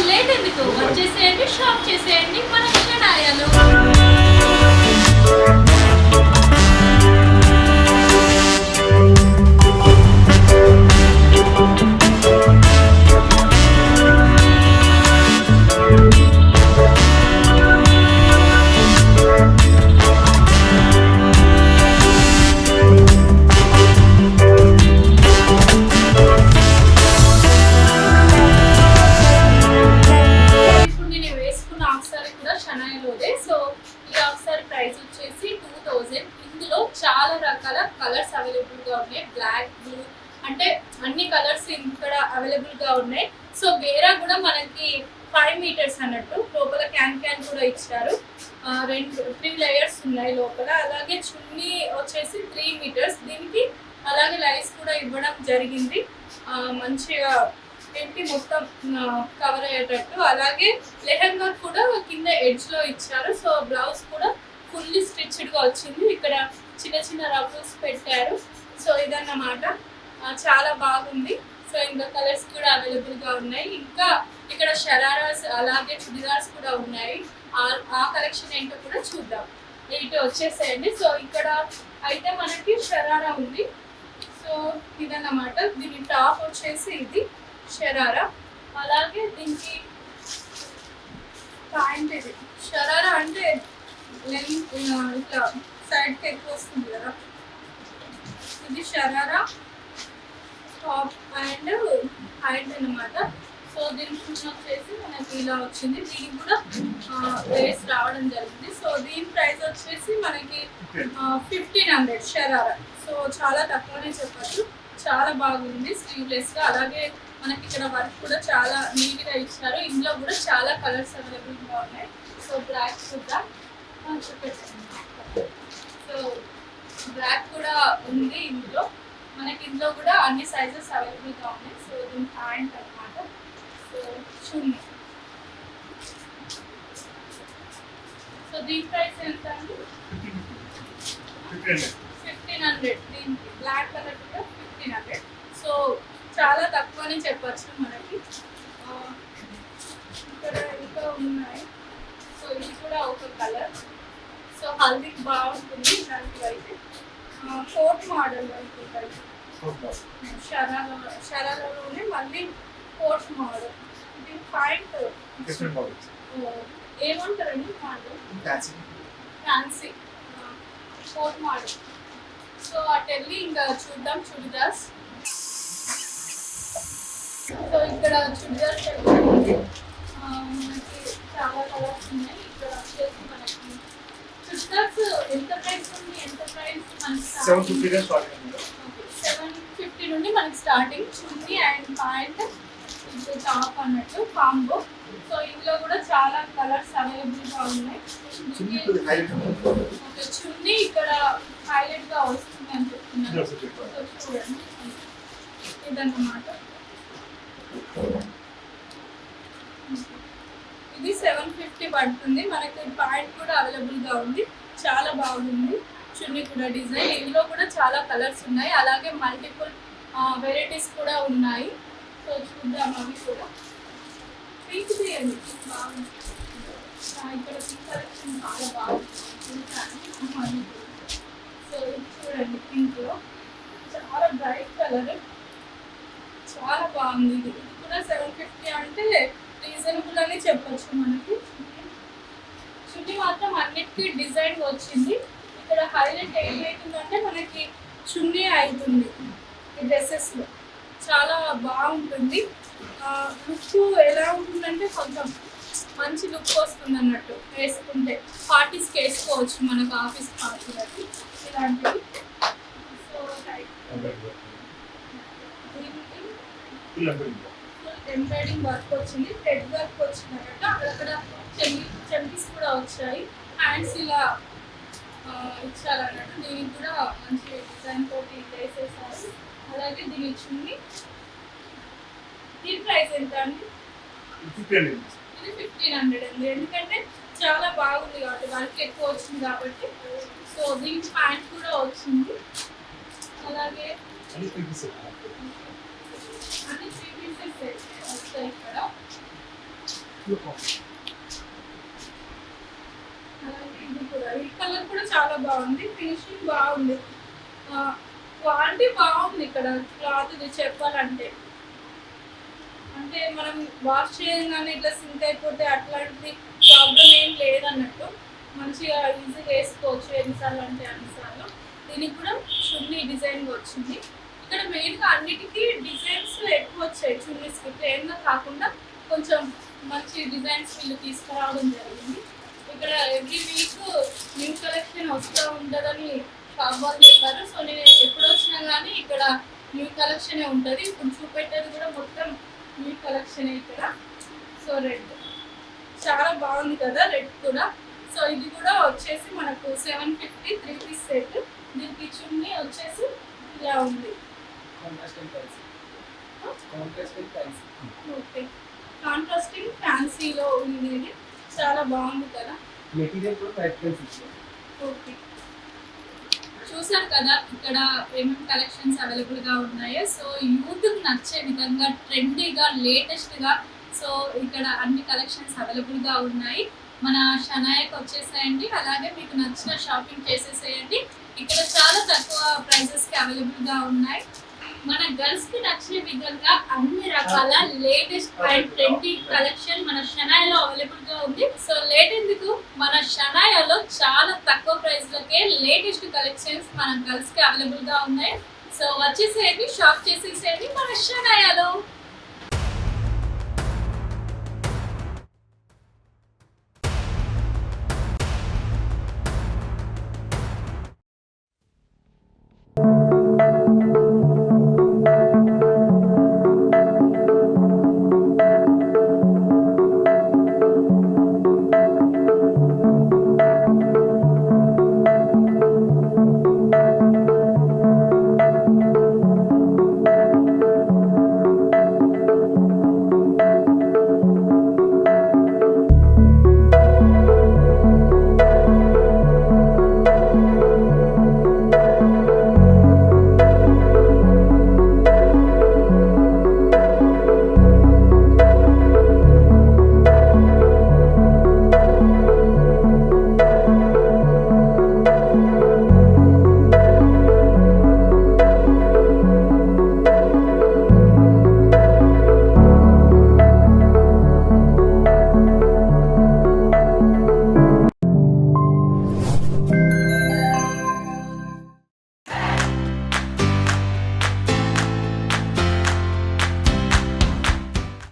Late ఎందుకు వచ్చేసేయండి, shop చేసేయండి మన షడాయాలో. సో ఈ ఆఫ్సారీ ప్రైస్ వచ్చేసి 2000. ఇందులో చాలా రకాల కలర్స్ అవైలబుల్ గా ఉన్నాయి. బ్లాక్, బ్లూ అంటే అన్ని కలర్స్ ఇక్కడ అవైలబుల్ గా ఉన్నాయి. సో గేరా కూడా మనకి 5 మీటర్స్ అన్నట్టు, లోపల క్యాన్ కూడా ఇచ్చారు. 3 లేయర్స్ ఉన్నాయి లోపల. అలాగే చున్నీ వచ్చేసి 3 మీటర్స్. దీనికి అలాగే లైన్స్ కూడా ఇవ్వడం జరిగింది, మంచిగా ఏంటి మొత్తం కవర్ అయ్యేటట్టు. అలాగే లెహంగా కూడా కింద ఎడ్జ్ లో ఇచ్చారు. సో బ్లౌజ్ కూడా ఫుల్లీ స్టిచ్డ్ గా వచ్చింది. ఇక్కడ చిన్న చిన్న రఫుల్స్ పెట్టారు. సో ఇదన్నమాట, చాలా బాగుంది. సో ఇంకా కలర్స్ కూడా అవైలబుల్ గా ఉన్నాయి. ఇంకా ఇక్కడ షరారాస్ అలాగే చుడిదార్స్ కూడా ఉన్నాయి. ఆ కలెక్షన్ ఏంటో కూడా చూద్దాం. ఇటు వచ్చేసేయండి. సో ఇక్కడ అయితే మనకి షరారా ఉంది. సో ఇదన్నమాట. దీని టాప్ వచ్చేసి ఇది షరారా. అలాగే దీనికి ప్యాంట్. ఇది షరారా అంటే లెంత్ ఇట్లా సైడ్కి ఎక్కువ వస్తుంది కదా. ఇది షరారా టాప్ అండ్ హ్యాండ్ అన్నమాట. సో దీని కింద వచ్చేసి మనకి ఇలా వచ్చింది. దీనికి కూడా లేస్ రావడం జరిగింది. సో దీని ప్రైస్ వచ్చేసి మనకి 1500 షరారా. సో చాలా తక్కువనే చెప్పచ్చు. చాలా బాగుంది స్లీవ్లెస్ గా. అలాగే మనకి ఇక్కడ వర్క్ కూడా చాలా నీట్ గా ఇచ్చారు. ఇందులో కూడా చాలా కలర్స్ అవైలబుల్ గా ఉన్నాయి. సో బ్లాక్ చూద్దాం. సో బ్లాక్ కూడా ఉంది ఇందులో. మనకి ఇందులో కూడా అన్ని సైజెస్ అవైలబుల్ గా ఉన్నాయి. సో దీని ప్యాంట్ అన్నమాట. సో చున్నీ. సో దీని ప్రైస్ ఎంత అండి? 1500. దీనికి బ్లాక్ కలర్ కూడా 1500. సో చాలా తక్కువని చెప్పచ్చు మనకి. ఇక్కడ ఇంకా ఉన్నాయి. సో ఇది కూడా ఒక కలర్. సో హల్దీకి బాగుంటుంది ఇలాంటివి అయితే. కోట్ మోడల్ అనుకుంటారు షరారాలోనే, మళ్ళీ కోట్ మోడల్. ఇది పాయింట్ ఏమంటారండి model? Fancy coat model. So అటు వెళ్ళి ఇంకా చూద్దాం చుడిదార్స్. సో ఇక్కడ చుడిదార్స్ మనకి చాలా కలర్స్ ఉన్నాయి. ఇక్కడ వచ్చేసి మనకి చుడిదార్స్ ఎంత ప్రైస్ నుండి ఎంత ప్రైస్ మనకి 750 నుండి మనకి స్టార్టింగ్. చున్నీ అండ్ ప్యాంట్, ఇది టాప్ అన్నట్టు కాంబో. సో ఇందులో కూడా చాలా కలర్స్ అవైలబుల్ గా ఉన్నాయి. చున్నీ ఇక్కడ హైలైట్ గా వస్తుంది అని చెప్తున్నారు. సో చూడండి ఇదన్నమాట. ఇది 750 పడుతుంది. మనకి ప్యాంట్ కూడా అవైలబుల్ గా ఉంది. చాలా బాగుంది. చున్నీ కూడా డిజైన్. ఇందులో కూడా చాలా కలర్స్ ఉన్నాయి. అలాగే మల్టిపుల్ వెరైటీస్ కూడా ఉన్నాయి. సో చూద్దాం అవి కూడా. పింక్ చేయండి, బాగుంది. ఇక్కడ పింక్ కలెక్షన్ చాలా బాగుంది. సో ఇది చూడండి పింక్ లో చాలా బ్రైట్ కలర్, చాలా బాగుంది. ఇది కూడా 750 అంటే రీజనబుల్ అని చెప్పొచ్చు. మనకి చున్నీ మాత్రం అన్నిటికీ డిజైన్ వచ్చింది. ఇక్కడ హైలైట్ ఏమవుతుందంటే మనకి చున్నీ అవుతుంది ఈ డ్రెస్సెస్ లో. చాలా బాగుంటుంది. లుక్ ఎలా ఉంటుందంటే కొంచెం మంచి లుక్ వస్తుంది అన్నట్టు. వేసుకుంటే పార్టీస్కి వేసుకోవచ్చు, మనకు ఆఫీస్ పార్టీలకి ఇలాంటివి. సో ఎంబ్రాయిడింగ్ వర్క్ వచ్చింది, థ్రెడ్ వర్క్ వచ్చింది అన్నట్టు. అక్కడ చెంపీస్ కూడా వచ్చాయి. హ్యాండ్స్ ఇలా ఇచ్చారన్నట్టు. దీనికి కూడా మంచి డిజైన్ తోటి వేసేసారు. అలాగే దీని చున్నీ. దీని ప్రైస్ ఎంత అండి? ఇది 1500 అండి. ఎందుకంటే చాలా బాగుంది కాబట్టి, వర్క్ ఎక్కువ వచ్చింది కాబట్టి. సో దీనికి ప్యాంట్ కూడా వచ్చింది. అలాగే అన్ని 3 పీసెస్ వస్తాయి ఇక్కడ. అలాగే ఇది కూడా, ఈ కలర్ కూడా చాలా బాగుంది, ఫినిషింగ్ బాగుంది, క్వాలిటీ బాగుంది. ఇక్కడ క్లాత్ ఇది చెప్పాలంటే, అంటే మనం వాష్ చేయగానే ఇట్లా సింక్ అయిపోతే అట్లాంటి ప్రాబ్లం ఏం లేదన్నట్టు, మంచిగా ఈజీగా వేసుకోవచ్చు ఎన్నిసార్లు అంటే అన్నిసార్లు. దీనికి కూడా చున్నీ డిజైన్ వచ్చింది. ఇక్కడ మెయిన్గా అన్నిటికీ డిజైన్స్ ఎక్కువ వచ్చాయి చున్నీస్కి, ప్లెయిన్గా కాకుండా కొంచెం మంచి డిజైన్స్ వీళ్ళు తీసుకురావడం జరిగింది. ఇక్కడ ఎవ్రీ వీక్ న్యూ కలెక్షన్ వస్తూ ఉంటుందని షాప్ వాళ్ళు చెప్పారు. సో నేను ఎప్పుడు వచ్చినా కానీ ఇక్కడ న్యూ కలెక్షనే ఉంటుంది. ఇప్పుడు చూపెట్టేది కూడా మొత్తం న్యూ కలెక్షనే ఇక్కడ. సో రెడ్ చాలా బాగుంది కదా, రెడ్ కూడా. సో ఇది కూడా వచ్చేసి మనకు 750 3 పీస్ సెట్. దీనికి చున్నీ వచ్చేసి ఇలా ఉంది. ఓకే, కాంట్రాస్టింగ్ ఫ్యాన్సీలో ఉంది ఇది, చాలా బాగుంది కదా. ఓకే, చూసారు కదా ఇక్కడ ఏమేమి కలెక్షన్స్ అవైలబుల్గా ఉన్నాయో. సో యూత్కి నచ్చే విధంగా ట్రెండీగా లేటెస్ట్గా సో ఇక్కడ అన్ని కలెక్షన్స్ అవైలబుల్గా ఉన్నాయి. మన షనాయకు వచ్చేసేయండి, అలాగే మీకు నచ్చిన షాపింగ్ చేసేసేయండి. ఇక్కడ చాలా తక్కువ ప్రైజెస్కి అవైలబుల్గా ఉన్నాయి. మన గర్ల్స్కి నచ్చిన విధంగా అన్ని రకాల లేటెస్ట్ అండ్ ట్రెండీ కలెక్షన్ మన షనాయలో అవైలబుల్గా ఉంది. సో లేట్ ఎందుకు, మన షనాయలో చాలా తక్కువ ప్రైస్లకే లేటెస్ట్ కలెక్షన్స్ మన గర్ల్స్కి అవైలబుల్గా ఉన్నాయి. సో వచ్చేసేయండి, షాప్ చేసేసేయండి మన షనాయలో.